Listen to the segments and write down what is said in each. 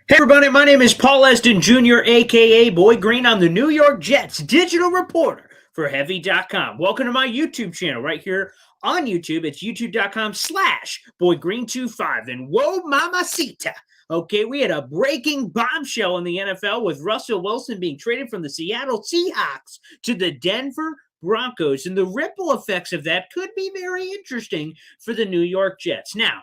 Hey everybody, my name is Paul Eston Jr., aka Boy Green. I'm the New York Jets digital reporter for Heavy.com. Welcome to my YouTube channel right here on YouTube. It's youtube.com/BoyGreen25. And whoa, mamacita. Okay, we had a breaking bombshell in the NFL with Russell Wilson being traded from the Seattle Seahawks to the Denver Broncos. And the ripple effects of that could be very interesting for the New York Jets. Now,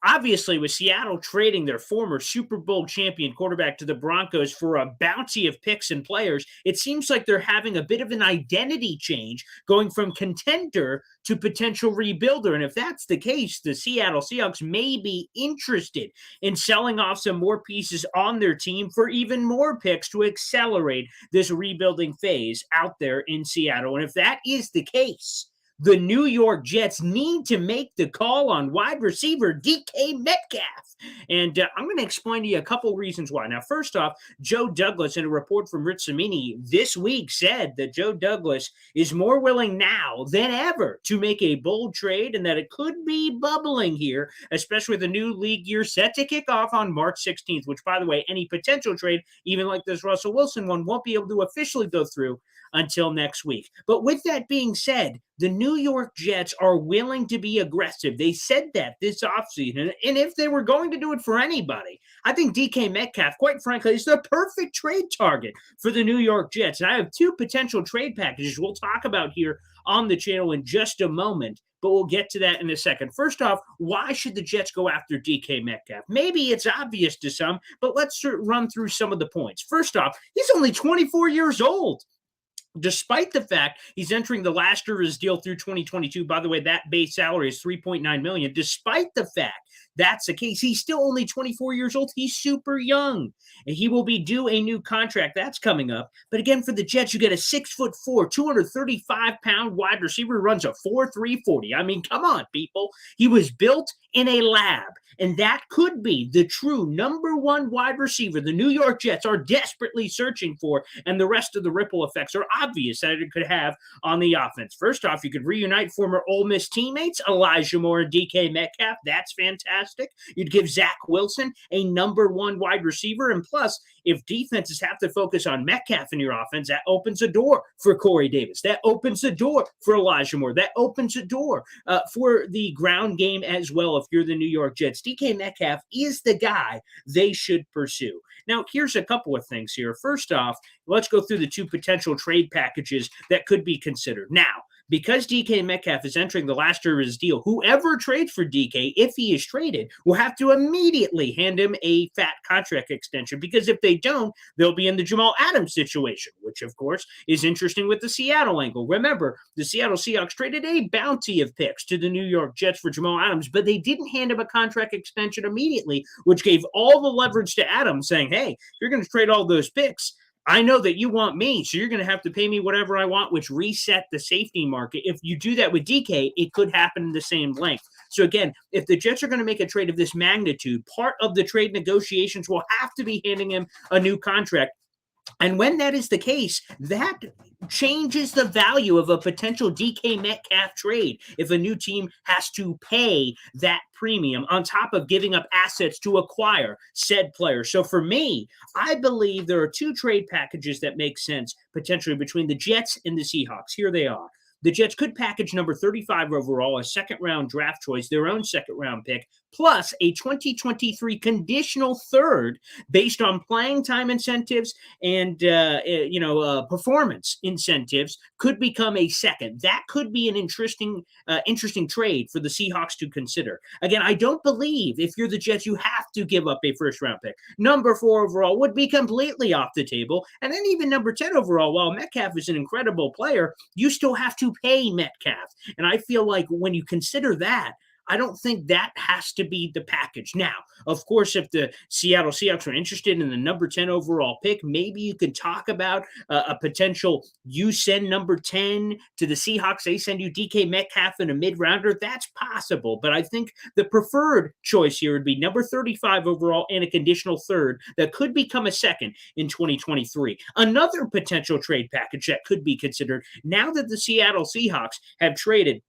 obviously, with Seattle trading their former Super Bowl champion quarterback to the Broncos for a bounty of picks and players, it seems like they're having a bit of an identity change, going from contender to potential rebuilder. And if that's the case, the Seattle Seahawks may be interested in selling off some more pieces on their team for even more picks to accelerate this rebuilding phase out there in Seattle. And if that is the case, the New York Jets need to make the call on wide receiver DK Metcalf. And I'm going to explain to you a couple reasons why. Now, first off, Joe Douglas, in a report from Rich Cimini this week, said that Joe Douglas is more willing now than ever to make a bold trade and that it could be bubbling here, especially with the new league year set to kick off on March 16th, which, by the way, any potential trade, even like this Russell Wilson one, won't be able to officially go through until next week. But with that being said, the New York Jets are willing to be aggressive. They said that this offseason. And if they were going to do it for anybody, I think DK Metcalf, quite frankly, is the perfect trade target for the New York Jets. And I have two potential trade packages we'll talk about here on the channel in just a moment, but we'll get to that in a second. First off, why should the Jets go after DK Metcalf? Maybe it's obvious to some, but let's run through some of the points. First off, he's only 24 years old. Despite the fact he's entering the last year of his deal through 2022, by the way, that base salary is $3.9 million. Despite the fact that's the case, he's still only 24 years old. He's super young, and he will be due a new contract that's coming up. But again, for the Jets, you get a 6'4", 235-pound wide receiver who runs a 4.3 40. I mean, come on, people. He was built in a lab, and that could be the true number one wide receiver the New York Jets are desperately searching for, and the rest of the ripple effects are obvious that it could have on the offense. First off, you could reunite former Ole Miss teammates Elijah Moore and DK Metcalf. That's fantastic. You'd give Zach Wilson a number one wide receiver, and plus, if defenses have to focus on Metcalf in your offense, that opens a door for Corey Davis. That opens the door for Elijah Moore. That opens a door for the ground game as well if you're the New York Jets. DK Metcalf is the guy they should pursue. Now, here's a couple of things here. First off, let's go through the two potential trade packages that could be considered. Now, because DK Metcalf is entering the last year of his deal, whoever trades for DK, if he is traded, will have to immediately hand him a fat contract extension, because if they don't, they'll be in the Jamal Adams situation, which, of course, is interesting with the Seattle angle. Remember, the Seattle Seahawks traded a bounty of picks to the New York Jets for Jamal Adams, but they didn't hand him a contract extension immediately, which gave all the leverage to Adams, saying, hey, you're going to trade all those picks. I know that you want me, so you're going to have to pay me whatever I want, which reset the safety market. If you do that with DK, it could happen in the same length. So again, if the Jets are going to make a trade of this magnitude, part of the trade negotiations will have to be handing him a new contract. And when that is the case, that changes the value of a potential DK Metcalf trade if a new team has to pay that premium on top of giving up assets to acquire said player. So for me, I believe there are two trade packages that make sense potentially between the Jets and the Seahawks. Here they are. The Jets could package number 35 overall, a second-round draft choice, their own second-round pick, plus a 2023 conditional third based on playing time incentives and performance incentives could become a second. That could be an interesting trade for the Seahawks to consider. Again, I don't believe if you're the Jets, you have to give up a first-round pick. Number 4 overall would be completely off the table, and then even number 10 overall, while Metcalf is an incredible player, you still have to pay Metcalf. And I feel like when you consider that, I don't think that has to be the package. Now, of course, if the Seattle Seahawks are interested in the number 10 overall pick, maybe you could talk about a potential you send number 10 to the Seahawks, they send you DK Metcalf in a mid-rounder. That's possible, but I think the preferred choice here would be number 35 overall and a conditional third that could become a second in 2023. Another potential trade package that could be considered now that the Seattle Seahawks have traded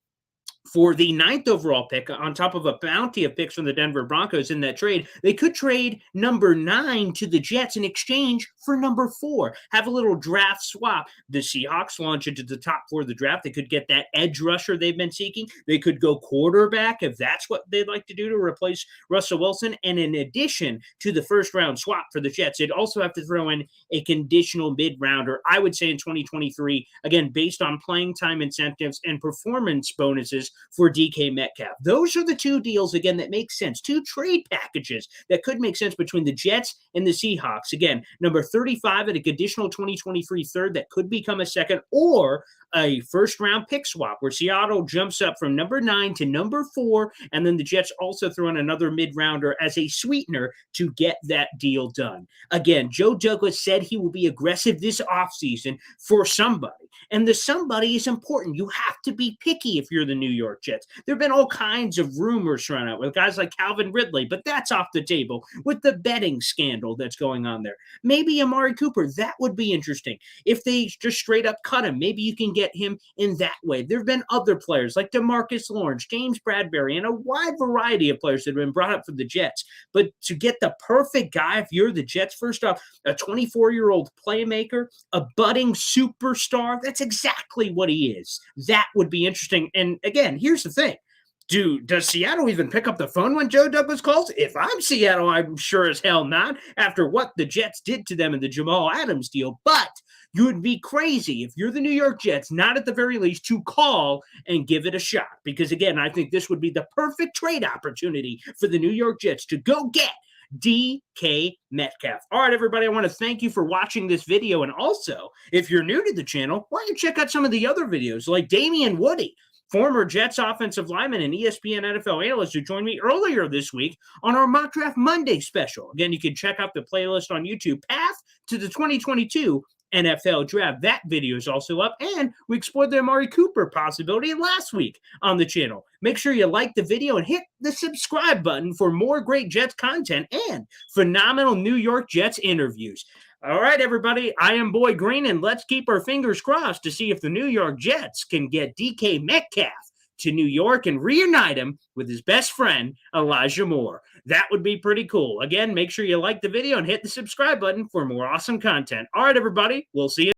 for the ninth overall pick, on top of a bounty of picks from the Denver Broncos in that trade. They could trade number 9 to the Jets in exchange for number 4. Have a little draft swap. The Seahawks launch into the top 4 of the draft. They could get that edge rusher they've been seeking. They could go quarterback if that's what they'd like to do to replace Russell Wilson. And in addition to the first round swap for the Jets, they'd also have to throw in a conditional mid-rounder, I would say in 2023, again, based on playing time incentives and performance bonuses for DK Metcalf. Those are the 2 deals, again, that make sense. 2 trade packages that could make sense between the Jets and the Seahawks. Again, number 35 at a conditional 2023 third that could become a second, or a first-round pick swap where Seattle jumps up from number 9 to number 4, and then the Jets also throw in another mid-rounder as a sweetener to get that deal done. Again, Joe Douglas said he will be aggressive this offseason for somebody, and the somebody is important. You have to be picky if you're the New York Jets. There have been all kinds of rumors thrown out with guys like Calvin Ridley, but that's off the table with the betting scandal that's going on there. Maybe Amari Cooper, that would be interesting. If they just straight up cut him, maybe you can get him in that way. There have been other players like DeMarcus Lawrence, James Bradbury, and a wide variety of players that have been brought up for the Jets. But to get the perfect guy, if you're the Jets, first off, a 24-year-old playmaker, a budding superstar, that's exactly what he is. That would be interesting. And again, here's the thing. Does Seattle even pick up the phone when Joe Douglas calls? If I'm Seattle, I'm sure as hell not, after what the Jets did to them in the Jamal Adams deal. But you would be crazy if you're the New York Jets, not at the very least, to call and give it a shot. Because again, I think this would be the perfect trade opportunity for the New York Jets to go get DK Metcalf. All right, everybody, I want to thank you for watching this video. And also, if you're new to the channel, why don't you check out some of the other videos like Damian Woody, former Jets offensive lineman and ESPN NFL analyst, who joined me earlier this week on our Mock Draft Monday special. Again, you can check out the playlist on YouTube, Path to the 2022 NFL Draft. That video is also up, and we explored the Amari Cooper possibility last week on the channel. Make sure you like the video and hit the subscribe button for more great Jets content and phenomenal New York Jets interviews. All right, everybody, I am Boy Green, and let's keep our fingers crossed to see if the New York Jets can get DK Metcalf to New York and reunite him with his best friend, Elijah Moore. That would be pretty cool. Again, make sure you like the video and hit the subscribe button for more awesome content. All right, everybody, we'll see you.